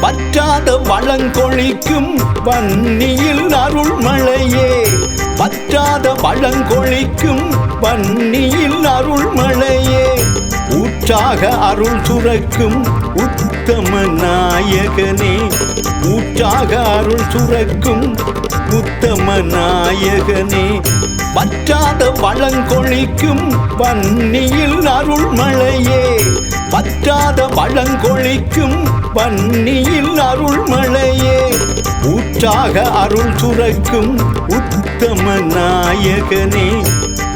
பற்றாத வளங்கொழிக்கும் வன்னியில் அருள்மழையே, பற்றாத வளங்கொழிக்கும் வன்னியில் அருள்மழையே, ஊற்றாக அருள் சுரக்கும் உத்தம நாயகனே, ஊற்றாக அருள் சுரக்கும் உத்தம நாயகனே, பற்றாத வளங்கொழிக்கும் வன்னியில் அருள்மழையே, பற்றாத வளங்கொழிக்கும் வன்னியில் அருள்மழையே, ஊற்றாக அருள் சுரக்கும் உத்தம நாயகனே,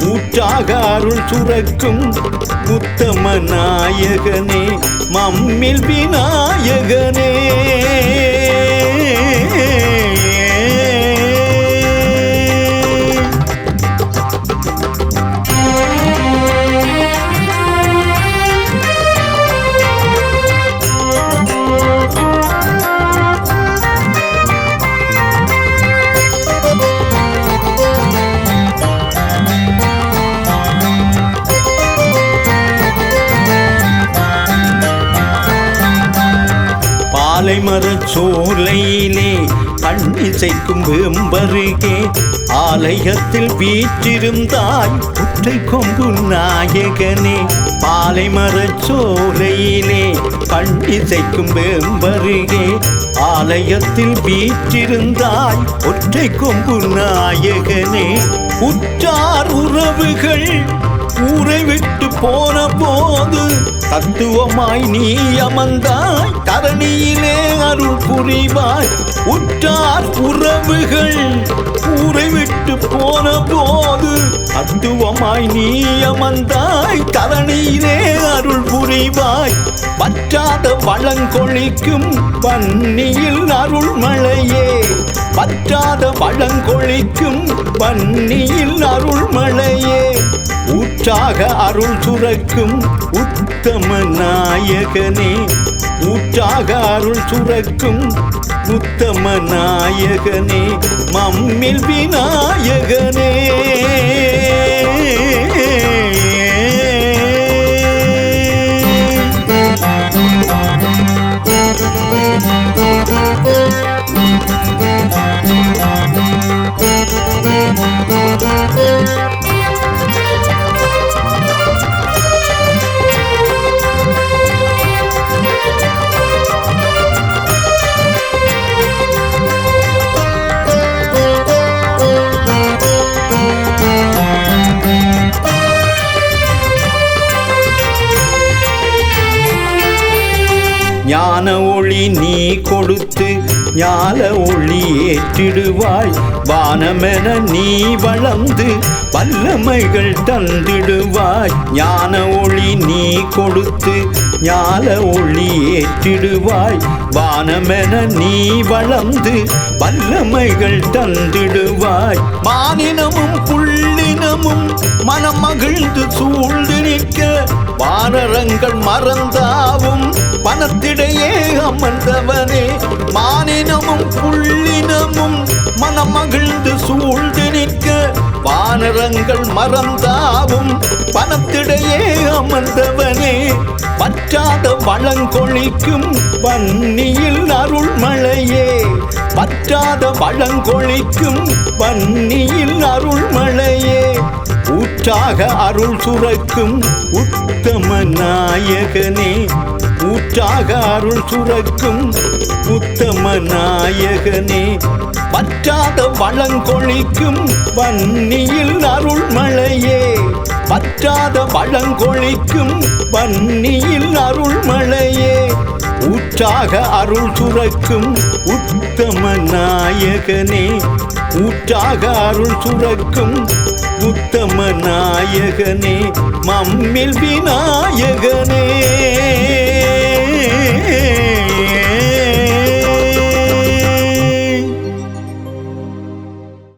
ஊற்றாக அருள் சுரக்கும் உத்தம நாயகனே, மம்மில் விநாயகனே. பாலைமரச் சோலையிலே கண்ணிசைக்கும் வேம்பருகே, ஆலயத்தில் வீற்றிருந்தாய் ஒற்றை கொம்பு நாயகனே, பாலைமரச் சோலையிலே கண்ணிசைக்கும் வேம்பருகே, ஆலயத்தில் வீற்றிருந்தாய் ஒற்றை கொம்பு நாயகனே, உற்றார் உறவுகள் ஊரை விட்டு போன போது தத்துவமாய் நீ அமர்ந்தாய் தரணியிலே அருள் புரிவாய், உற்றார் உறவுகள் ஊரை விட்டு போன போது தத்துவமாய் நீ அமர்ந்தாய் தரணியிலே அருள் புரிவாய், பற்றாத வளங்கொழிக்கும் வன்னியில் அருள்மழையே, பற்றாத வளங்கொழிக்கும் வன்னியில் அருள்மழையே, ஊற்றாக அருள் சுரக்கும் உத்தம நாயகனே, ஊற்றாக அருள் சுரக்கும் உத்தம நாயகனே, மம்மில் விநாயகனே. ஞான ஒளி நீ கொடுத்து ஞான ஒளி ஏற்றிடுவாய், வானமென நீ வளர்ந்து வல்லமைகள் தந்திடுவாய், ஞான ஒளி நீ கொடுத்து ஞான ஒளி ஏற்றிடுவாய், வானமென நீ வளர்ந்து வல்லமைகள் தந்திடுவாய், மானினமும் புள்ளினமும் மனம் மகிழ்ந்து சூழ்ந்து நிற்க, வானரங்கள் மறந்தாவும் வனத்திடையே அமர்ந்தவனே, மானினமும் புள்ளினமும் மனம் மகிழ்ந்து சூழ்ந்து நிற்க, வானரங்கள் மறந்தாவும் வனத்திடையே அமர்ந்தவனே, பற்றாத வளங்கொழிக்கும் வன்னியில் அருள்மழையே, பற்றாத வளங்கொழிக்கும் வன்னியில் அருள்மழையே, ஊற்றாக அருள் சுரக்கும் உத்தம நாயகனே, ஊற்றாக அருள் சுரக்கும் உத்தம நாயகனே, பற்றாத வளங்கொழிக்கும் வன்னியில் அருள்மழையே, பற்றாத வளங்கொழிக்கும் வன்னியில் அருள்மழையே, ஊற்றாக அருள் சுரக்கும் உத்தம நாயகனே, ஊற்றாக அருள் சுரக்கும் உத்தம நாயகனே மம்மில் விநாயகனே